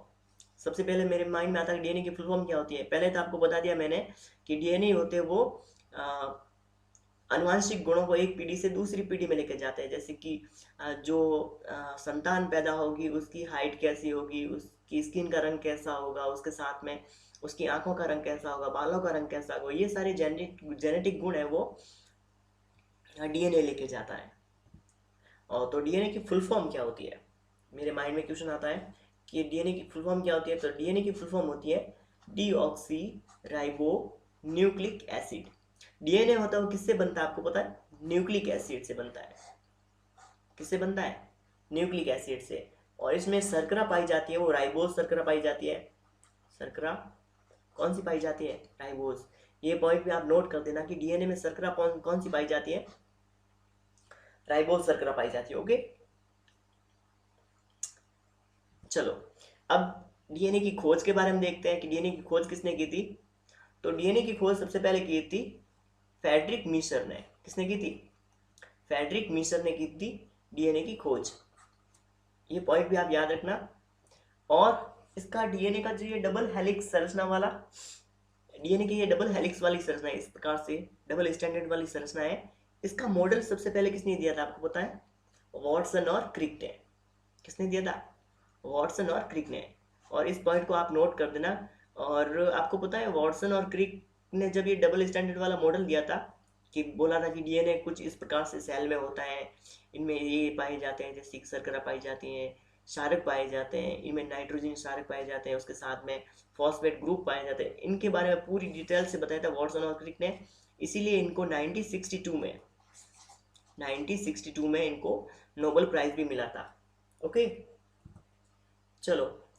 सबसे पहले मेरे माइंड में आता है डीएनए की फुल फॉर्म क्या होती है। पहले तो आपको बता दिया मैंने कि डीएनए होते हैं वो आनुवंशिक गुणों को एक पीढ़ी से दूसरी पीढ़ी में लेकर जाते हैं, जैसे कि जो संतान पैदा होगी उसकी हाइट कैसी होगी, उसकी स्किन का रंग कैसा होगा, उसके साथ में उसकी आंखों का रंग कैसा होगा, बालों का रंग कैसा होगा, ये सारे जेनेटिक गुण है वो डीएनए लेके जाता है। और तो डीएनए की फुल फॉर्म क्या होती है, मेरे माइंड में क्वेश्चन आता है कि डीएनए की फुल फॉर्म क्या होती है। तो डीएनए की फुल फॉर्म होती है deoxy ribo nucleic acid. DNA होता है वो किससे बनता है आपको पता है? न्यूक्लिक एसिड से बनता है। किससे बनता है? न्यूक्लिक एसिड से। और इसमें शर्करा पाई जाती है, वो राइबोज शर्करा पाई जाती है। शर्करा कौन सी पाई जाती है? राइबोज। ये पॉइंट भी आप नोट कर देना कि डीएनए में शर्करा कौन कौन सी पाई जाती है? राइबोज शर्करा पाई जाती है। ओके, चलो अब डीएनए की खोज के बारे में देखते हैं कि डीएनए की खोज किसने की थी। तो डीएनए की खोज सबसे पहले की थी फ्रेडरिक मीशर ने। किसने की थी? फ्रेडरिक मीशर ने की थी डीएनए की खोज। ये पॉइंट भी आप याद रखना। और इसका डीएनए का जो ये डबल हेलिक्स संरचना वाला, डीएनए की ये डबल हेलिक्स वाली संरचना है, इस प्रकार से डबल स्टैंडर्ड वाली संरचना है, इसका मॉडल सबसे पहले किसने दिया था आपको पता है? वॉटसन और क्रिक ने। किसने दिया था? वॉटसन और क्रिक ने। और इस पॉइंट को आप नोट कर देना। और आपको पता है वॉटसन और क्रिक ने जब ये डबल स्टैंडर्ड वाला मॉडल दिया था, कि बोला था कि डीएनए कुछ इस प्रकार से सेल में होता है, इनमें ये पाए जाते हैं, जैसे शर्करा पाई जाती है, क्षारक पाए जाते हैं, इनमें नाइट्रोजन क्षारक पाए जाते हैं, उसके साथ में फॉस्फेट ग्रुप पाए जाते हैं, इनके बारे में पूरी डिटेल से बताया था वॉटसन और क्रिक ने। इसीलिए इनको 1962 में इनको नोबेल प्राइज भी मिला था। ओके, चलो।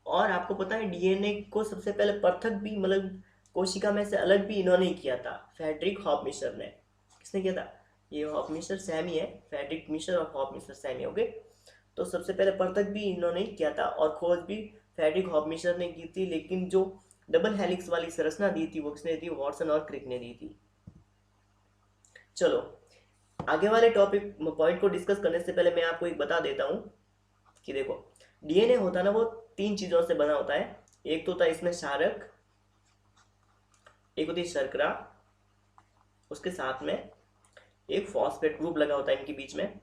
और आपको पता है डीएनए को सबसे पहले पृथक भी, मतलब कोशिका में से अलग भी इन्होंने ही किया था, फ्रेडरिक हॉफमिशर ने। किसने किया था? ये हॉफमिशर सेम ही है, फ्रेडरिक मिशर और हॉफमिशर सेम ही। ओके, तो सबसे पहले पृथक भी इन्होंने ही किया था और खोज भी फ्रेडरिक हॉफमिशर ने की थी, लेकिन जो डबल हेलिक्स वाली संरचना दी थी वो किसने दी? वॉटसन और क्रिक ने दी थी। चलो, आगे वाले टॉपिक पॉइंट को डिस्कस करने से पहले मैं आपको एक बता देता हूँ कि देखो, डीएनए होता है ना, वो 3 चीजों से बना होता है। एक तो होता है इसमें क्षारक, एक होती है शर्करा, उसके साथ में एक फॉस्फेट ग्रुप लगा होता है इनके बीच में,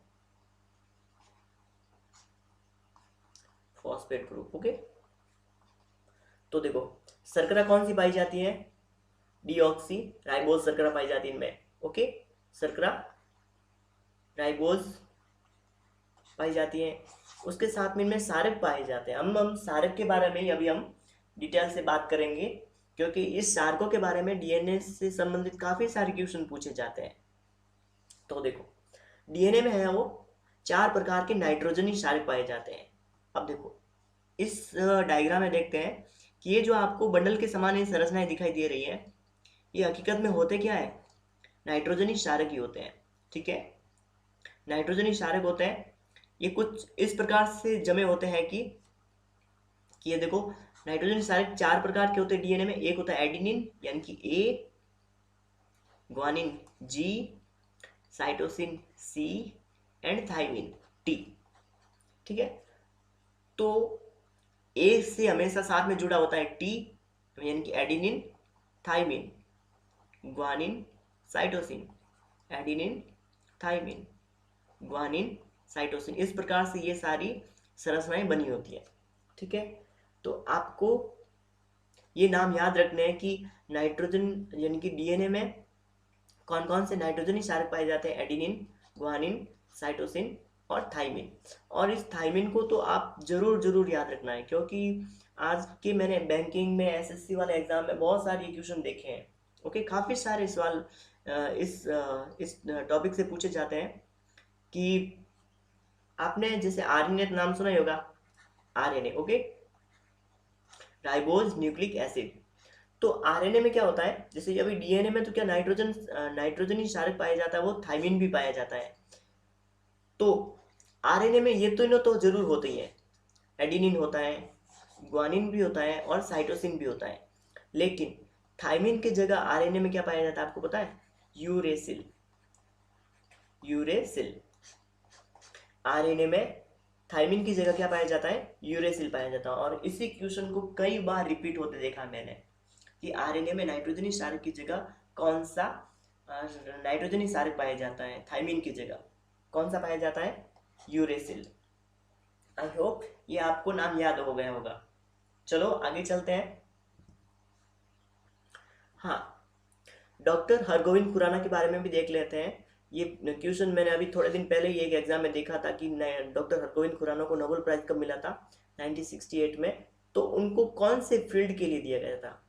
फॉस्फेट ग्रुप। ओके, तो देखो शर्करा कौन सी पाई जाती है? डीऑक्सी राइबोज शर्करा पाई जाती है इनमें। ओके, शर्करा राइबोज पाई जाती है। उसके साथ में इनमें सारक पाए जाते हैं। हम सारक के बारे में ही अभी हम डिटेल से बात करेंगे, क्योंकि इस सारकों के बारे में डीएनए से संबंधित काफी सारे क्वेश्चन पूछे जाते हैं। तो देखो, डीएनए में है वो 4 प्रकार के नाइट्रोजनी क्षारक पाए जाते हैं। अब देखो इस डायग्राम में देखते हैं कि ये जो आपको बंडल के समान ये संरचनाएं दिखाई दे रही है, ये हकीकत में होते क्या है? नाइट्रोजनी क्षारक ही होते हैं। ठीक है, नाइट्रोजनी क्षारक होते हैं। ये कुछ इस प्रकार से जमे होते हैं कि ये देखो, नाइट्रोजन क्षारक 4 प्रकार के होते हैं डीएनए में। एक होता है एडिनिन यानी कि A, guanine G, cytosine C and thymine T. ठीक है, तो ए से हमेशा साथ में जुड़ा होता है टी, यानी कि adenine, thymine, guanine, cytosine, adenine, thymine, guanine, cytosine. इस प्रकार से ये सारी संरचनाएं बनी होती है। ठीक है, तो आपको ये नाम याद रखने हैं कि नाइट्रोजन यानी कि डीएनए में कौन कौन से नाइट्रोजनी क्षारक पाए जाते हैं? एडिनिन, ग्वानिन, साइटोसिन और थाइमिन। और इस थाइमिन को तो आप जरूर जरूर याद रखना है, क्योंकि आज के मैंने बैंकिंग में, एसएससी वाले एग्जाम में बहुत सारे क्वेश्चन देखे हैं। ओके, काफ़ी सारे सवाल इस टॉपिक से पूछे जाते हैं कि आपने जैसे आरएनए नाम सुना ही होगा, RNA. Okay, ribose nucleic acid. तो आरएनए में क्या होता है? जैसे अभी डीएनए में तो क्या नाइट्रोजनी क्षारक पाया जाता है, वो थाइमिन भी पाया जाता है। तो आरएनए में ये तीनों तो जरूर होते ही है, एडिनिन होता है, ग्वानिन भी होता है और साइटोसिन भी होता है। लेकिन थाइमिन की जगह आरएनए में क्या पाया जाता है आपको पता है? यूरेसिल। यूरेसिल आरएनए में थाइमिन की जगह क्या पाया जाता है? यूरेसिल पाया जाता है। और इसी क्वेश्चन को कई बार रिपीट होते देखा मैंने कि आरएनए में नाइट्रोजनी क्षारक की जगह कौन सा नाइट्रोजनी क्षारक पाया जाता है? थाइमिन की जगह कौन सा पाया जाता है? यूरेसिल। आई होप ये आपको नाम याद हो गया होगा। चलो आगे चलते हैं। हाँ, डॉक्टर हरगोविंद खुराना के बारे में भी देख लेते हैं। ये क्वेश्चन मैंने अभी थोड़े दिन पहले ही एक एग्जाम में देखा था कि डॉक्टर हरगोविंद खुराना को नोबेल प्राइज कब मिला था? 1968 में। तो उनको कौन से फील्ड के लिए दिया गया था?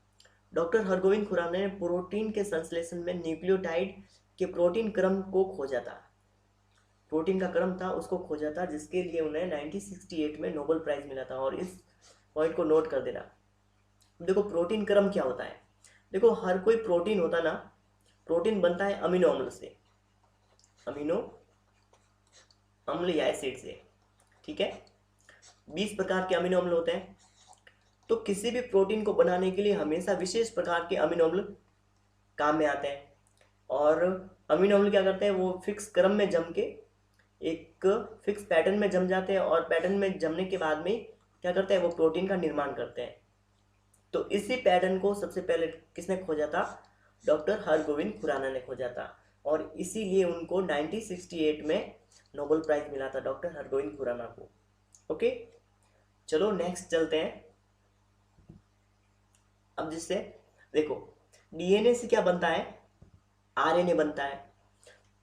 डॉक्टर हरगोविंद खुराना ने प्रोटीन के संश्लेषण में न्यूक्लियोटाइड के प्रोटीन क्रम को खोजा था। प्रोटीन का क्रम था उसको खोजा था, जिसके लिए उन्हें 1968 में नोबेल प्राइज मिला था। और इस पॉइंट को नोट कर देना। देखो प्रोटीन क्रम क्या होता है? देखो हर कोई प्रोटीन होता ना, प्रोटीन बनता है अमीनो अम्ल से, अमीनो अम्ल या एसिड से। ठीक है, 20 प्रकार के अमीनो अम्ल होते हैं। तो किसी भी प्रोटीन को बनाने के लिए हमेशा विशेष प्रकार के अमीनो अम्ल काम में आते हैं। और अमीनो अम्ल क्या करते हैं? वो फिक्स क्रम में जम के एक फिक्स पैटर्न में जम जाते हैं, और पैटर्न में जमने के बाद में क्या करते हैं? वो प्रोटीन का निर्माण करते हैं। तो इसी पैटर्न को सबसे पहले किसने खोजा था? डॉक्टर हरगोविंद खुराना ने खोजा था। और इसीलिए उनको 1968 में नोबेल प्राइज मिला था, डॉक्टर हरगोविंद खुराना को। ओके, चलो नेक्स्ट चलते हैं। अब जिससे देखो डीएनए से क्या बनता है? आरएनए बनता है।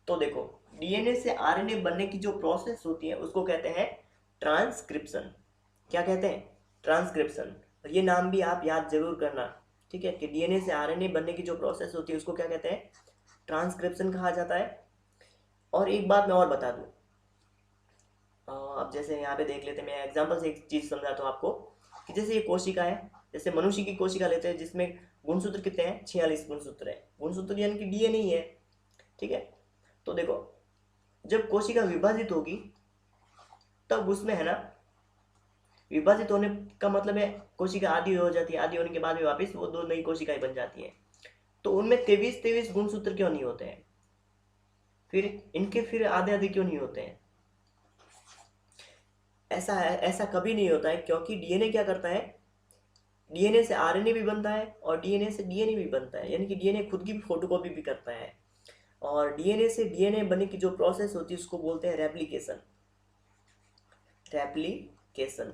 तो देखो डीएनए से आरएनए बनने की जो प्रोसेस होती है उसको कहते हैं ट्रांसक्रिप्शन। क्या कहते हैं? ट्रांसक्रिप्शन। और ये नाम भी आप याद जरूर करना। ठीक है, कि डीएनए से आरएनए बनने की जो प्रोसेस होती है उसको क्या कहते हैं? ट्रांसक्रिप्शन कहा जाता है। और एक बात मैं और बता दूं, अब जैसे यहाँ पे देख लेते हैं, मैं एग्जांपल से एक चीज़ समझाता हूँ आपको कि जैसे ये कोशिका है, जैसे मनुष्य की कोशिका लेते हैं जिसमें गुणसूत्र कितने हैं, 46 गुणसूत्र है। गुणसूत्र यानी कि डीएनए ही है, ठीक है। तो देखो, जब कोशिका विभाजित होगी तब उसमें है ना, विभाजित होने का मतलब है कोशिका आधी हो जाती है, आधी होने के बाद में वापस वो दो नई कोशिकाएं बन जाती हैं। तो उनमें 23 गुणसूत्र क्यों नहीं होते हैं, फिर इनके फिर आधे आधे क्यों नहीं होते हैं? ऐसा कभी नहीं होता है, क्योंकि डीएनए क्या करता है, डीएनए से आरएनए भी बनता है और डीएनए से डीएनए भी बनता है, यानी कि डीएनए खुद की भी फोटोकॉपी भी करता है। और डीएनए से डीएनए बनने की जो प्रोसेस होती है उसको बोलते हैं रेप्लिकेशन। रेप्लिकेशन।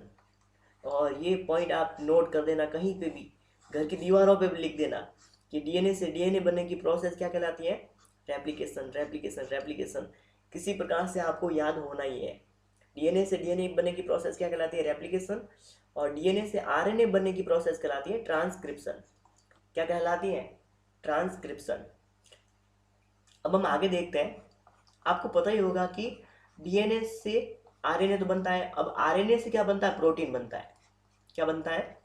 और ये पॉइंट आप नोट कर देना कहीं पे भी, घर की दीवारों पे भी लिख देना कि डीएनए से डीएनए बनने की प्रोसेस क्या कहलाती है, रेप्लिकेशन, रेप्लिकेशन, रेप्लिकेशन। किसी प्रकार से आपको याद होना ही है, डीएनए से डीएनए बनने की प्रोसेस क्या कहलाती है, रेप्लिकेशन। और डीएनए से आरएनए बनने की प्रोसेस कहलाती है ट्रांसक्रिप्शन। क्या कहलाती है, ट्रांसक्रिप्शन। अब हम आगे देखते हैं। आपको पता ही होगा कि डीएनए से आरएनए तो बनता है, अब आरएनए से क्या बनता है, प्रोटीन बनता है। क्या बनता है,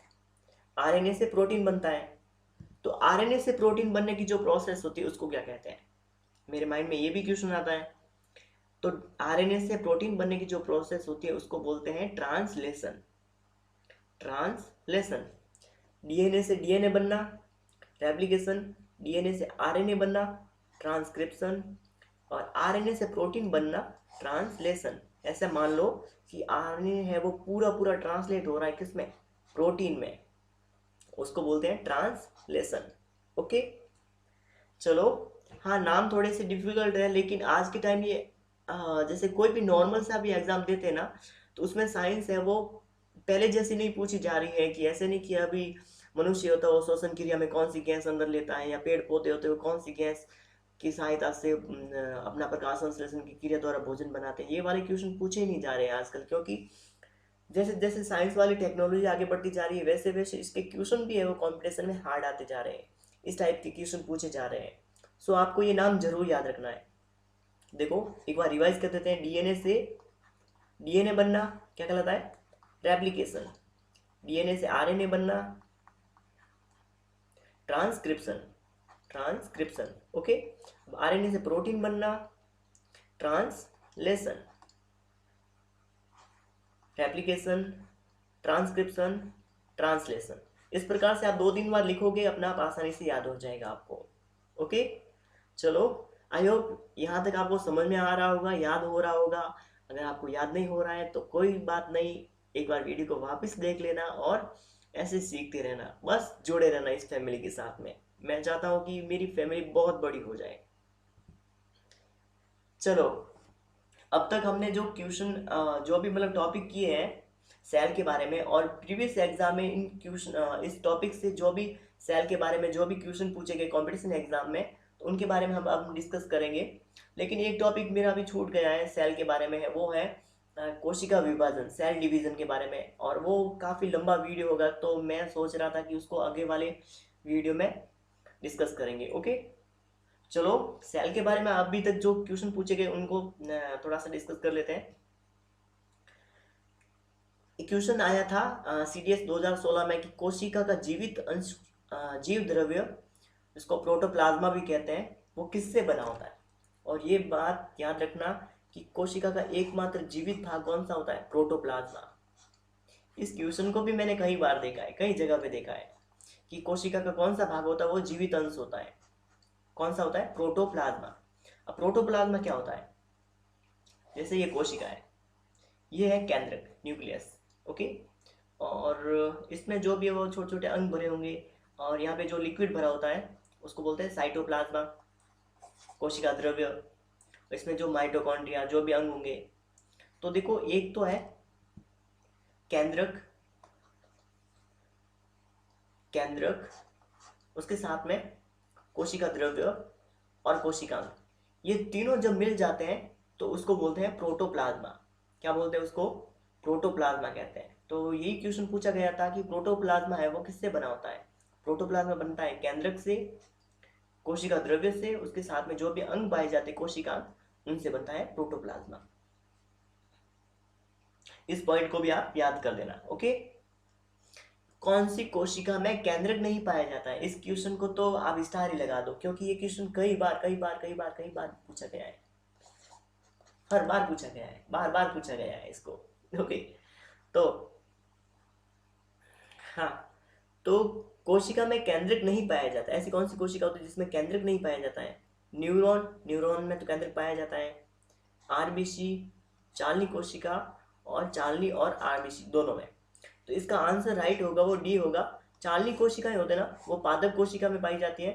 आरएनए से प्रोटीन बनता है। तो आरएनए से प्रोटीन बनने की जो प्रोसेस होती है उसको क्या कहते हैं, मेरे माइंड में ये भी क्वेश्चन आता है। तो आरएनए से प्रोटीन बनने की जो प्रोसेस होती है उसको बोलते हैं ट्रांसलेशन। ट्रांसलेशन। डीएनए से डीएनए बनना, रेप्लिकेशन। डीएनए से आरएनए बनना, ट्रांसक्रिप्शन। और आरएनए से प्रोटीन बनना, ट्रांसलेशन। ऐसे मान लो कि आरएनए है वो पूरा पूरा ट्रांसलेट हो रहा है किसमें, प्रोटीन में, उसको बोलते हैं ट्रांसलेशन। ओके, चलो। हाँ, नाम थोड़े से डिफिकल्ट है, लेकिन आज के टाइम ये जैसे कोई भी नॉर्मल सा भी एग्जाम देते हैं ना, तो उसमें साइंस है वो पहले जैसी नहीं पूछी जा रही है, कि ऐसे नहीं कि अभी मनुष्य होता है वो श्वसन क्रिया में कौन सी गैस अंदर लेता है, या पेड़ पौधे होते हैं वो कौन सी गैस की सहायता से अपना प्रकाश संश्लेषण की क्रिया द्वारा भोजन बनाते हैं। ये वाले क्वेश्चन पूछे ही नहीं जा रहे हैं आजकल, क्योंकि जैसे जैसे साइंस वाली टेक्नोलॉजी आगे बढ़ती जा रही है वैसे वैसे इसके क्वेश्चन भी है वो कंपटीशन में हार्ड आते जा रहे हैं, इस टाइप के क्वेश्चन पूछे जा रहे हैं। सो आपको ये नाम जरूर याद रखना है। देखो, एक बार रिवाइज कर देते हैं। डीएनए से डीएनए बनना क्या कहलाता है, रेप्लिकेशन। डीएनए से आरएनए बनना, ट्रांसक्रिप्शन। Transcription, okay. आरएनए से प्रोटीन बनना, ट्रांसलेशन। Replication, transcription, translation. इस प्रकार से आप 2-3 बार लिखोगे, अपना आप आसानी से याद हो जाएगा आपको। ओके, चलो। आई होप यहाँ तक आपको समझ में आ रहा होगा, याद हो रहा होगा। अगर आपको याद नहीं हो रहा है तो कोई बात नहीं, एक बार वीडियो को वापस देख लेना और ऐसे सीखते रहना, बस जुड़े रहना इस फैमिली के साथ में। मैं चाहता हूँ कि मेरी फैमिली बहुत बड़ी हो जाए। चलो, अब तक हमने जो क्वेश्चन जो भी मतलब टॉपिक किए हैं सेल के बारे में, और प्रीवियस एग्जाम में इन क्वेश्चन इस टॉपिक से जो भी सेल के बारे में जो भी क्वेश्चन पूछे गए कंपटीशन एग्जाम में, तो उनके बारे में हम अब डिस्कस करेंगे। लेकिन एक टॉपिक मेरा अभी छूट गया है सेल के बारे में, है वो है कोशिका विभाजन, सेल डिवीजन के बारे में। और वो काफ़ी लंबा वीडियो होगा, तो मैं सोच रहा था कि उसको आगे वाले वीडियो में डिस्कस करेंगे। ओके, चलो। सेल के बारे में अभी तक जो क्वेश्चन पूछे गए उनको थोड़ा सा डिस्कस कर लेते हैं। क्वेश्चन आया था सीडीएस 2016 में कि कोशिका का जीवित अंश, जीव द्रव्य, जिसको प्रोटोप्लाज्मा भी कहते हैं, वो किससे बना होता है। और ये बात याद रखना कि कोशिका का एकमात्र जीवित भाग कौन सा होता है, प्रोटोप्लाज्मा। इस क्वेश्चन को भी मैंने कई बार देखा है, कई जगह पे देखा है कि कोशिका का कौन सा भाग होता है वो जीवित अंश होता है, कौन सा होता है, प्रोटोप्लाज्मा। अब प्रोटोप्लाज्मा क्या होता है, जैसे ये कोशिका है, ये है केंद्रक, न्यूक्लियस, ओके। और इसमें जो भी है वो छोटे छोटे अंग भरे होंगे, और यहाँ पे जो लिक्विड भरा होता है उसको बोलते हैं साइटोप्लाज्मा, कोशिका द्रव्य। इसमें जो माइटोकॉन्ड्रिया जो भी अंग होंगे, तो देखो एक तो है केंद्रक, केंद्रक, उसके साथ में कोशिका द्रव्य और कोशिकांग, ये तीनों जब मिल जाते हैं तो उसको बोलते हैं प्रोटोप्लाज्मा। क्या बोलते हैं उसको, प्रोटोप्लाज्मा कहते हैं। तो यही क्वेश्चन पूछा गया था कि प्रोटोप्लाज्मा है वो किससे बना होता है। प्रोटोप्लाज्मा बनता है केंद्रक से, कोशिका द्रव्य से, उसके साथ में जो भी अंग पाए जाते हैं कोशिका, उनसे बनता है प्रोटोप्लाज्मा। इस पॉइंट को भी आप याद कर लेना। ओके, कौन सी कोशिका में केंद्रक नहीं पाया जाता है? इस क्वेश्चन को तो आप स्टार ही लगा दो, क्योंकि ये क्वेश्चन कई बार पूछा गया है, हर बार पूछा गया है, बार बार पूछा गया है इसको। ओके, तो हाँ, तो कोशिका में केंद्रक नहीं पाया जाता, ऐसी कौन सी कोशिका होती है जिसमें केंद्रक नहीं पाया जाता है? न्यूरॉन, न्यूरॉन में तो केंद्रक पाया जाता है। आरबीसी, चालनी कोशिका, और चालनी और आरबीसी दोनों में। तो इसका आंसर राइट होगा वो डी होगा। चालनी कोशिकाएं होते हैं ना, वो पादप कोशिका में पाई जाती है,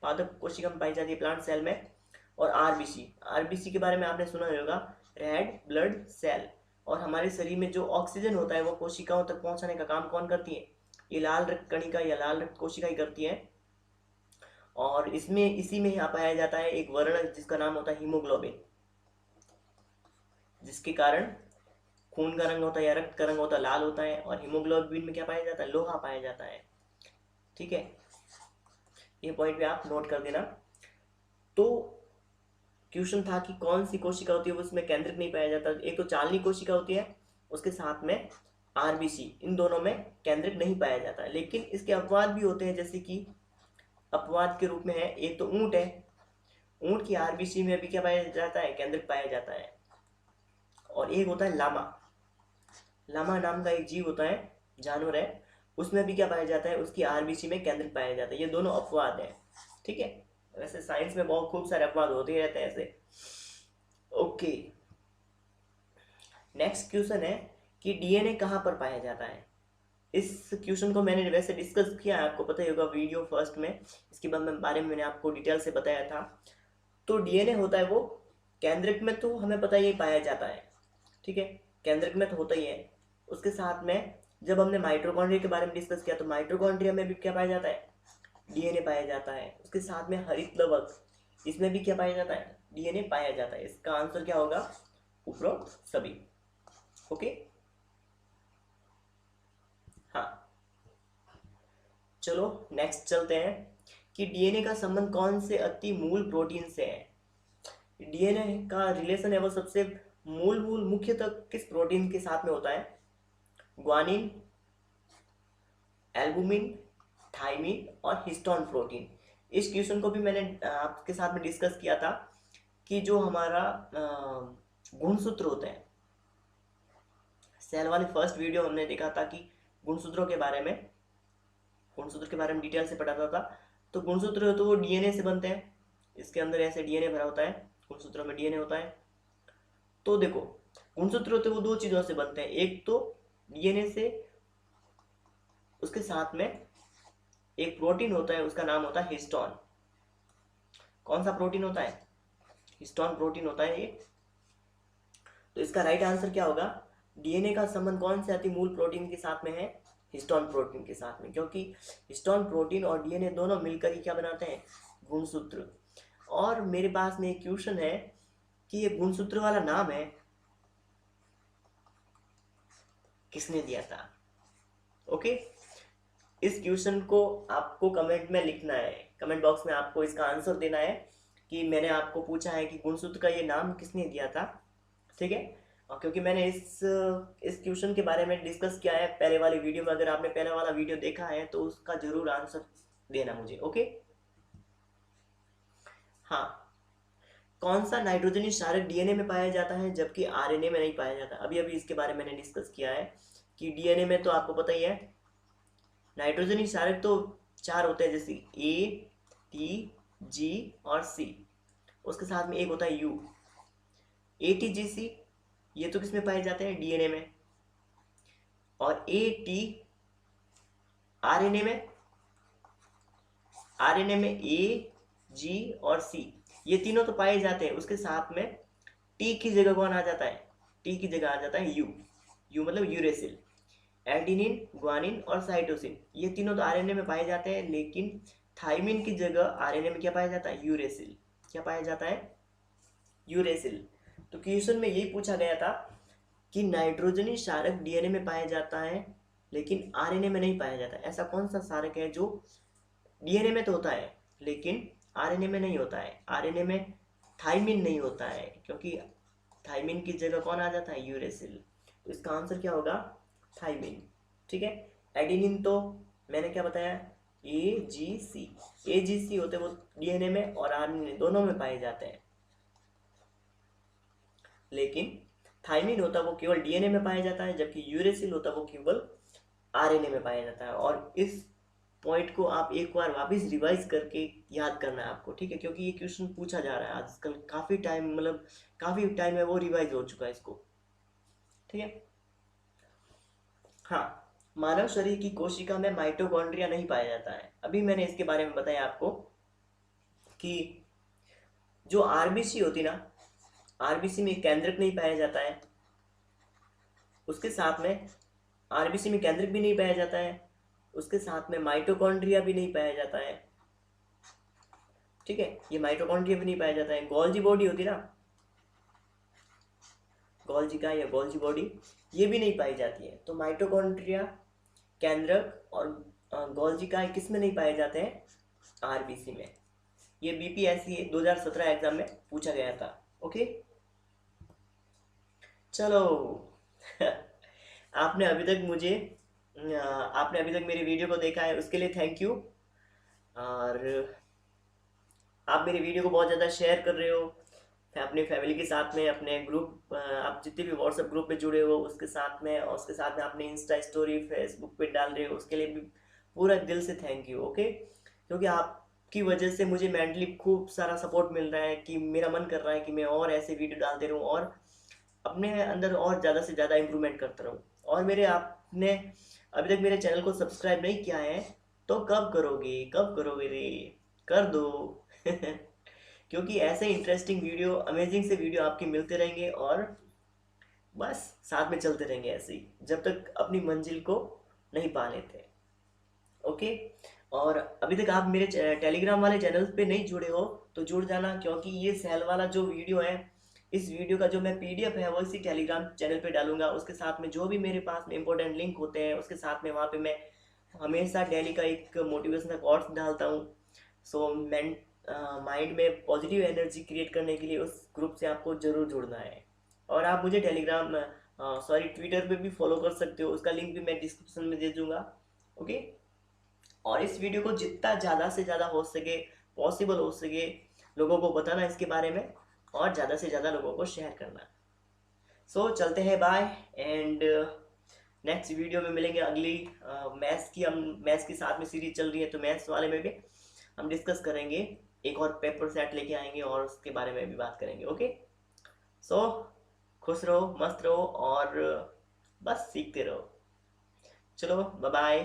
पादप कोशिका में पाई जाती है प्लांट सेल में। और आरबीसी, आरबीसी के बारे में आपने सुना ही होगा, रेड ब्लड सेल। और हमारे शरीर में जो ऑक्सीजन होता है वो कोशिकाओं तक पहुंचाने का काम कौन करती है? ये लाल रक्त कणिका या लाल रक्त कोशिका ही करती है। और इसमें इसी में यहाँ पाया जाता है एक वर्ण जिसका नाम होता है हीमोग्लोबिन, जिसके कारण खून का रंग होता है या रक्त का रंग होता है लाल होता है। और हीमोग्लोबिन में क्या पाया जाता है? लोहा पाया जाता है। ठीक है, ये पॉइंट भी आप नोट कर देना। तो क्वेश्चन था कि कौन सी कोशिका होती है उसमें केंद्रक नहीं पाया जाता। एक तो चालनी कोशिका होती है, उसके साथ में आरबीसी, इन दोनों में केंद्रक नहीं पाया जाता है। लेकिन इसके अपवाद भी होते हैं, जैसे कि अपवाद के रूप में है, एक तो ऊंट है, ऊंट की आरबीसी में भी क्या पाया जाता है? केंद्रक पाया जाता है। और एक होता है लामा, लामा नाम का एक जीव होता है, जानवर है, उसमें भी क्या पाया जाता है? उसकी आरबीसी में केंद्रक पाया जाता है। ये दोनों अपवाद है। ठीक है, वैसे साइंस में बहुत खूब सारे अपवाद होते रहते हैं ऐसे। ओके, नेक्स्ट क्वेश्चन है कि डीएनए कहाँ पर पाया जाता है? इस क्वेश्चन को मैंने वैसे डिस्कस किया है, आपको पता ही होगा वीडियो फर्स्ट में, इसके बारे में मैंने आपको डिटेल से बताया था। तो डीएनए होता है वो केंद्रक में, तो हमें पता ही पाया जाता है। ठीक है, केंद्रक में तो होता ही है। उसके साथ में जब हमने माइटोकॉन्ड्रिया के बारे में डिस्कस किया, तो माइटोकॉन्ड्रिया में भी क्या पाया जाता है? डीएनए पाया जाता है। उसके साथ में हरित लवक, इसमें भी क्या पाया जाता है? डीएनए पाया जाता है। इसका आंसर क्या होगा? उपरोक्त सभी। ओके, हाँ, चलो नेक्स्ट चलते हैं कि डीएनए का संबंध कौन से अति मूल प्रोटीन से है? डीएनए का रिलेशन है वो सबसे मूल मुख्यतः किस प्रोटीन के साथ में होता है? ग्वानिन, एल्बुमिन, थाइमिन और हिस्टोन प्रोटीन। इस क्वेश्चन को भी मैंने आपके साथ में डिस्कस किया था कि जो हमारा गुणसूत्र होते हैं, सेल वाली फर्स्ट वीडियो हमने देखा था कि गुणसूत्रों के बारे में, गुणसूत्र के बारे में डिटेल से पढ़ाता था। तो गुणसूत्र तो वो डीएनए से बनते हैं, इसके अंदर ऐसे डीएनए भरा होता है, गुणसूत्रों में डीएनए होता है। तो देखो, गुणसूत्र होते वो दो चीजों से बनते हैं, एक तो डीएनए से, उसके साथ में एक प्रोटीन होता है, उसका नाम होता है हिस्टोन। कौन सा प्रोटीन होता है? हिस्टोन प्रोटीन होता है ये। तो इसका राइट आंसर क्या होगा? डीएनए का संबंध कौन से अति मूल प्रोटीन के साथ में है? हिस्टोन प्रोटीन के साथ में, क्योंकि हिस्टोन प्रोटीन और डीएनए दोनों मिलकर ही क्या बनाते हैं? गुणसूत्र। और मेरे पास में एक क्वेश्चन है कि ये गुणसूत्र वाला नाम है किसने दिया था? ओके, इस क्वेश्चन को आपको कमेंट में लिखना है, कमेंट बॉक्स में आपको इसका आंसर देना है कि मैंने आपको पूछा है कि गुणसूत्र का ये नाम किसने दिया था। ठीक है, और क्योंकि मैंने इस क्वेश्चन के बारे में डिस्कस किया है पहले वाली वीडियो में, अगर आपने पहले वाला वीडियो देखा है तो उसका जरूर आंसर देना मुझे। ओके, हाँ, कौन सा नाइट्रोजनी क्षारक डीएनए में पाया जाता है जबकि आरएनए में नहीं पाया जाता? अभी अभी इसके बारे में मैंने डिस्कस किया है कि डीएनए में तो आपको पता ही है नाइट्रोजनी क्षारक तो 4 होते हैं, जैसे ए, टी, जी और सी। उसके साथ में एक होता है यू, ए, टी, जी, सी। ये तो किसमें पाए जाते हैं? डीएनए में। और ए, टी आरएनए में, आरएनए में ए, जी और सी, ये तीनों तो पाए जाते हैं। उसके साथ में टी की जगह कौन आ जाता है? टी की जगह आ जाता है यू, यू मतलब यूरेसिल। एडेनिन, ग्वानिन और साइटोसिन, ये तीनों तो आरएनए में पाए जाते हैं, लेकिन थाइमिन की जगह आरएनए में क्या पाया जाता है? यूरेसिल। क्या पाया जाता है? यूरेसिल। तो क्वेश्चन में यही पूछा गया था कि नाइट्रोजनी क्षारक डीएनए में पाया जाता है लेकिन आरएनए में नहीं पाया जाता। ऐसा कौन सा क्षारक है जो डीएनए में तो होता है लेकिन आरएनए में नहीं होता है, आरएनए में थाइमिन नहीं होता है, क्योंकि थाइमिन की जगह कौन आ जाता है, यूरेसिल। तो इसका आंसर क्या होगा, थाइमिन। ठीक है। एडिनिन तो मैंने क्या बताया, एजीसी, एजीसी होते वो डीएनए में और आरएनए दोनों में पाए जाते हैं, लेकिन थाइमिन होता है वो केवल डीएनए में पाया जाता है, जबकि यूरेसिल होता है वो केवल आरएनए में पाया जाता है। और इस पॉइंट को आप एक बार वापस रिवाइज करके याद करना है आपको, ठीक है, क्योंकि ये क्वेश्चन पूछा जा रहा है आजकल, काफ़ी टाइम, मतलब काफ़ी टाइम है वो रिवाइज हो चुका है इसको। ठीक है। हाँ, मानव शरीर की कोशिका में माइटोकॉन्ड्रिया नहीं पाया जाता है। अभी मैंने इसके बारे में बताया आपको कि जो आरबीसी होती ना, आरबीसी में केंद्रक नहीं पाया जाता है, उसके साथ में आरबीसी में केंद्रक भी नहीं पाया जाता है, उसके साथ में माइटोकॉन्ड्रिया भी नहीं पाया जाता है। ठीक है, ये माइटोकॉन्ड्रिया भी नहीं पाया जाता है। गोल्जी बॉडी होती ना, गोल्जी का या गोल्जी बॉडी, ये भी नहीं पाई जाती है। तो माइटोकॉन्ड्रिया, केंद्रक और गोल्जी का किस में नहीं पाए जाते हैं, आरबीसी में। ये बीपीएससी 2017 एग्जाम में पूछा गया था। ओके, चलो आपने अभी तक मुझे आपने अभी तक मेरी वीडियो को देखा है, उसके लिए थैंक यू। और आप मेरी वीडियो को बहुत ज़्यादा शेयर कर रहे हो अपनी फैमिली के साथ में, अपने ग्रुप, आप जितने भी व्हाट्सएप ग्रुप में जुड़े हो उसके साथ में, और उसके साथ में आपने इंस्टा स्टोरी फेसबुक पे डाल रहे हो, उसके लिए भी पूरा दिल से थैंक यू। ओके, क्योंकि आपकी वजह से मुझे मेंटली खूब सारा सपोर्ट मिल रहा है कि मेरा मन कर रहा है कि मैं और ऐसे वीडियो डालते रहूँ और अपने अंदर और ज़्यादा से ज़्यादा इम्प्रूवमेंट करता रहूँ। और मेरे आपने अभी तक मेरे चैनल को सब्सक्राइब नहीं किया है तो कब करोगे, कब करोगे रे, कर दो क्योंकि ऐसे इंटरेस्टिंग वीडियो, अमेजिंग से वीडियो आपके मिलते रहेंगे और बस साथ में चलते रहेंगे ऐसे ही जब तक अपनी मंजिल को नहीं पा लेते। ओके। और अभी तक आप मेरे टेलीग्राम वाले चैनल पे नहीं जुड़े हो तो जुड़ जाना, क्योंकि ये सेल वाला जो वीडियो है, इस वीडियो का जो मैं पीडीएफ है वो इसी टेलीग्राम चैनल पे डालूंगा। उसके साथ में जो भी मेरे पास में इंपॉर्टेंट लिंक होते हैं, उसके साथ में वहाँ पे मैं हमेशा डेली का एक मोटिवेशनल कोट्स डालता हूँ। सो माइंड में पॉजिटिव एनर्जी क्रिएट करने के लिए उस ग्रुप से आपको ज़रूर जुड़ना है। और आप मुझे टेलीग्राम, सॉरी, ट्विटर पे भी फॉलो कर सकते हो, उसका लिंक भी मैं डिस्क्रिप्शन में दे दूँगा। ओके। और इस वीडियो को जितना ज़्यादा से ज़्यादा हो सके, पॉसिबल हो सके, लोगों को बताना इसके बारे में, और ज़्यादा से ज़्यादा लोगों को शेयर करना। सो चलते हैं, बाय। एंड नेक्स्ट वीडियो में मिलेंगे अगली मैथ्स की, हम मैथ्स के साथ में सीरीज चल रही है तो मैथ्स वाले में भी हम डिस्कस करेंगे, एक और पेपर सेट लेके आएंगे और उसके बारे में भी बात करेंगे। ओके। सो खुश रहो, मस्त रहो और बस सीखते रहो। चलो, बाय बाय।